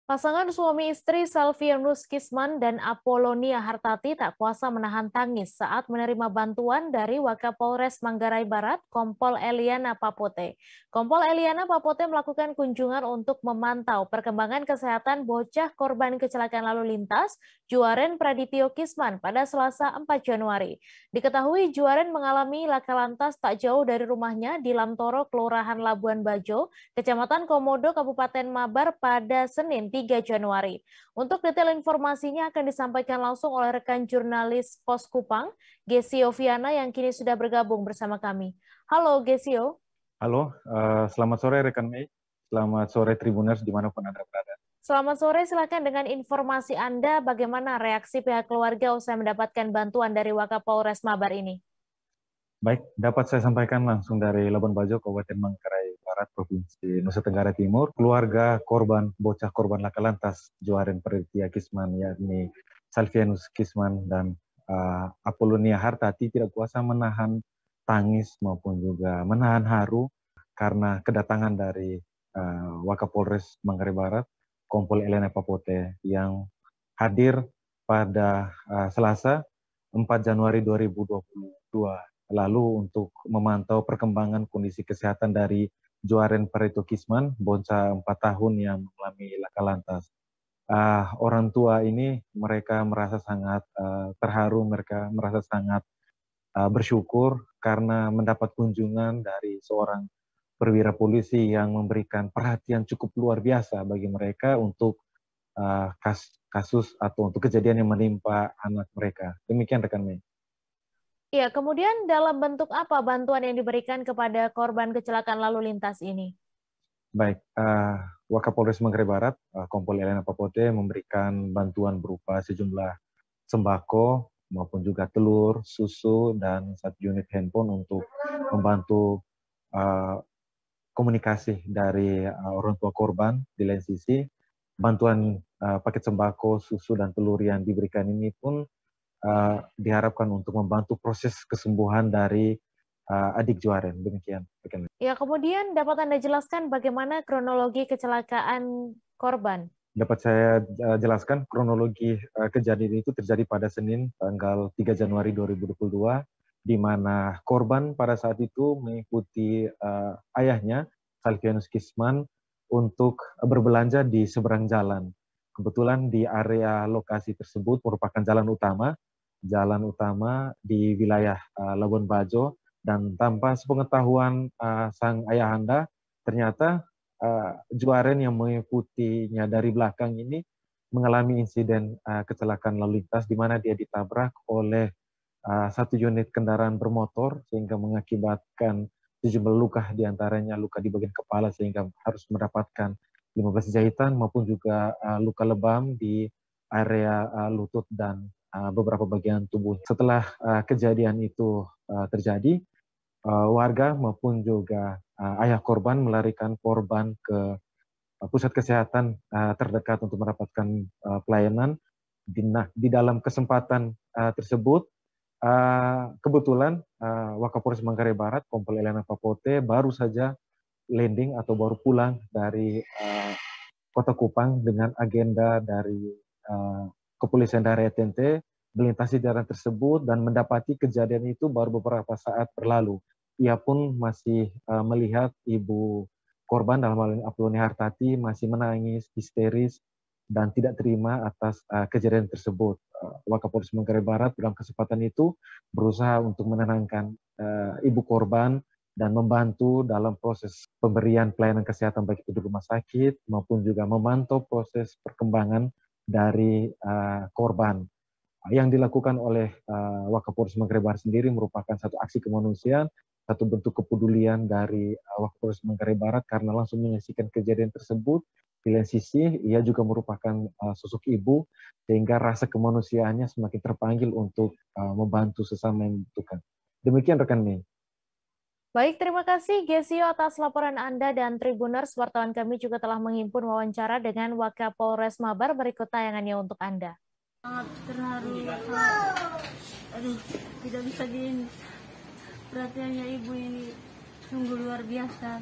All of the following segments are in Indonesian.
Pasangan suami istri Salvianus Kisman dan Apolonia Hartati tak kuasa menahan tangis saat menerima bantuan dari Wakapolres Manggarai Barat, Kompol Eliana Papote. Kompol Eliana Papote melakukan kunjungan untuk memantau perkembangan kesehatan bocah korban kecelakaan lalu lintas Juaren Pradityo Kisman pada Selasa 4 Januari. Diketahui Juaren mengalami laka lantas tak jauh dari rumahnya di Lamtoro, Kelurahan Labuan Bajo, Kecamatan Komodo, Kabupaten Mabar pada Senin 3 Januari. Untuk detail informasinya akan disampaikan langsung oleh rekan jurnalis Pos Kupang, Gesio Viana yang kini sudah bergabung bersama kami. Halo Gesio. Halo, selamat sore rekan Mei. Selamat sore Tribuners dimanapun Anda berada. Selamat sore, silakan dengan informasi Anda bagaimana reaksi pihak keluarga usai mendapatkan bantuan dari Wakapolres Mabar ini. Baik, dapat saya sampaikan langsung dari Labuan Bajo, Kabupaten Manggarai Barat, Provinsi Nusa Tenggara Timur. Keluarga korban, bocah korban laka lantas Juaren Praditya Kisman, yakni Salvianus Kisman dan Apolonia Hartati tidak kuasa menahan tangis maupun juga menahan haru karena kedatangan dari Wakapolres Manggarai Barat, Kompol Eliana Papote yang hadir pada Selasa 4 Januari 2022 lalu untuk memantau perkembangan kondisi kesehatan dari Juaren Pradityo Kisman, bocah 4 tahun yang mengalami laka lantas. Orang tua ini mereka merasa sangat terharu, mereka merasa sangat bersyukur karena mendapat kunjungan dari seorang perwira polisi yang memberikan perhatian cukup luar biasa bagi mereka untuk kasus atau untuk kejadian yang menimpa anak mereka. Demikian rekan Mei. Ya, kemudian dalam bentuk apa bantuan yang diberikan kepada korban kecelakaan lalu lintas ini? Baik, Wakapolres Manggarai Barat, Kompol Eliana Papote memberikan bantuan berupa sejumlah sembako maupun juga telur, susu, dan 1 unit handphone untuk membantu komunikasi dari orang tua korban. Di lain sisi, bantuan paket sembako, susu, dan telur yang diberikan ini pun diharapkan untuk membantu proses kesembuhan dari adik Juaren. Demikian. Ya, kemudian dapat Anda jelaskan bagaimana kronologi kecelakaan korban? Dapat saya jelaskan kronologi kejadian itu terjadi pada Senin tanggal 3 Januari 2022, di mana korban pada saat itu mengikuti ayahnya, Salvianus Kisman, untuk berbelanja di seberang jalan. Kebetulan di area lokasi tersebut merupakan jalan utama di wilayah Labuan Bajo, dan tanpa sepengetahuan sang ayahanda, ternyata Juaren yang mengikutinya dari belakang ini mengalami insiden kecelakaan lalu lintas di mana dia ditabrak oleh 1 unit kendaraan bermotor sehingga mengakibatkan sejumlah luka, diantaranya luka di bagian kepala sehingga harus mendapatkan 15 jahitan maupun juga luka lebam di area lutut dan beberapa bagian tubuh. Setelah kejadian itu terjadi, warga maupun juga ayah korban melarikan korban ke pusat kesehatan terdekat untuk mendapatkan pelayanan. Di dalam kesempatan tersebut, kebetulan Wakapolres Manggarai Barat, Kompol Eliana Papote, baru saja landing atau baru pulang dari Kota Kupang dengan agenda dari kepolisian daerah TNT, melintasi daerah tersebut dan mendapati kejadian itu baru beberapa saat berlalu. Ia pun masih melihat ibu korban, dalam hal ini Apolonia Hartati, masih menangis, histeris, dan tidak terima atas kejadian tersebut. Wakapolres Manggarai Barat dalam kesempatan itu berusaha untuk menenangkan ibu korban dan membantu dalam proses pemberian pelayanan kesehatan baik itu di rumah sakit maupun juga memantau proses perkembangan dari korban. Yang dilakukan oleh Wakapolres Manggarai Barat sendiri merupakan satu aksi kemanusiaan, satu bentuk kepedulian dari Wakapolres Manggarai Barat karena langsung menyaksikan kejadian tersebut. Di lain sisi, ia juga merupakan sosok ibu, sehingga rasa kemanusiaannya semakin terpanggil untuk membantu sesama yang membutuhkan. Demikian rekan Mei. Baik, terima kasih Gesio atas laporan Anda, dan Tribuners, wartawan kami juga telah menghimpun wawancara dengan Wakapolres Mabar. Berikut tayangannya untuk Anda. Sangat terharu, aduh, tidak bisa perhatiannya ibu ini sungguh luar biasa.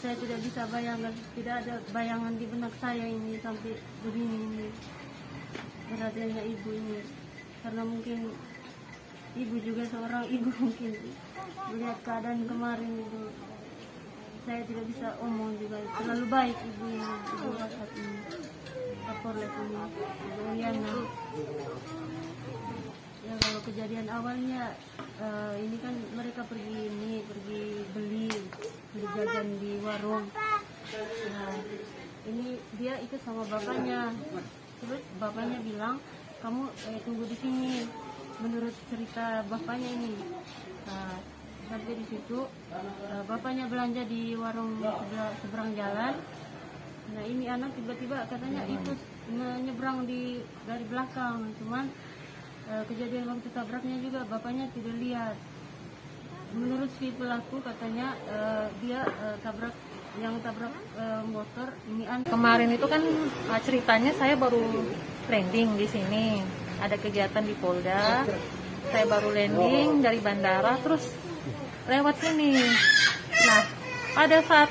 saya tidak bisa bayangkan, tidak ada bayangan di benak saya ini sampai begini ini beratnya ibu ini, karena mungkin ibu juga seorang ibu mungkin melihat keadaan kemarin itu saya tidak bisa omong juga, terlalu baik ibu ini, ibu Asad ini, Kapolres ini, ibu Eliana. Ya kalau kejadian awalnya ini kan mereka pergi beli jajan di warung. Nah, ini dia ikut sama bapaknya. Terus bapaknya bilang, kamu tunggu di sini. Menurut cerita bapaknya ini. Nah, sampai di situ bapaknya belanja di warung seberang jalan. Nah, ini anak tiba-tiba katanya ikut menyeberang dari belakang. Cuman kejadian waktu tabraknya juga bapaknya tidak lihat. Menurut si pelaku katanya dia tabrak motor ini. Kemarin itu kan ceritanya saya baru landing di sini, ada kegiatan di Polda, saya baru landing dari bandara terus lewat sini. Nah pada saat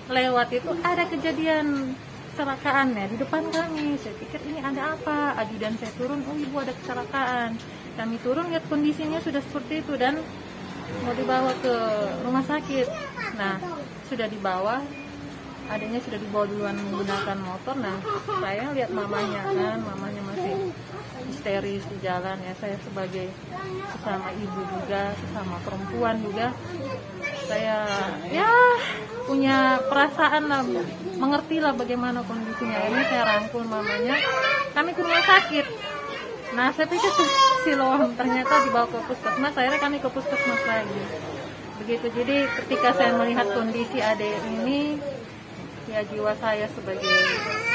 lewat itu ada kejadian kecelakaan ya di depan kami. Saya pikir ini ada apa, ajudan saya turun, oh ibu ada kecelakaan. Kami turun lihat kondisinya sudah seperti itu dan mau dibawa ke rumah sakit. Nah sudah dibawa, adanya sudah dibawa duluan menggunakan motor. Nah saya lihat mamanya masih histeris di jalan ya. Saya sebagai sesama ibu juga, sesama perempuan juga, saya ya punya perasaan lah, mengerti lah bagaimana kondisinya. Ini saya rangkul mamanya, kami ke rumah sakit. Nah saya pikir siloam, ternyata dibawa ke puskesmas. Akhirnya kami ke puskesmas lagi. Begitu. Jadi ketika saya melihat kondisi adik ini, ya jiwa saya sebagai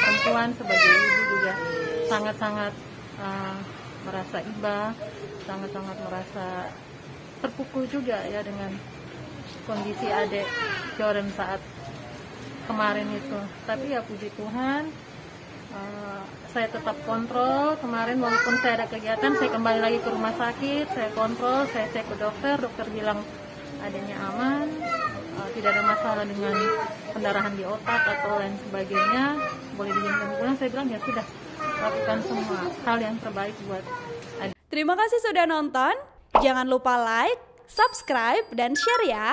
perempuan, sebagai ibu juga sangat-sangat merasa iba, sangat-sangat merasa terpukul juga ya dengan kondisi adik Joren saat kemarin itu. Tapi ya puji Tuhan, saya tetap kontrol. Kemarin walaupun saya ada kegiatan, saya kembali lagi ke rumah sakit, saya kontrol, saya cek ke dokter bilang adanya aman, tidak ada masalah dengan pendarahan di otak atau lain sebagainya, boleh diizinkan pulang. Saya bilang ya sudah, lakukan semua hal yang terbaik buat adik. Terima kasih sudah nonton, jangan lupa like, subscribe, dan share ya.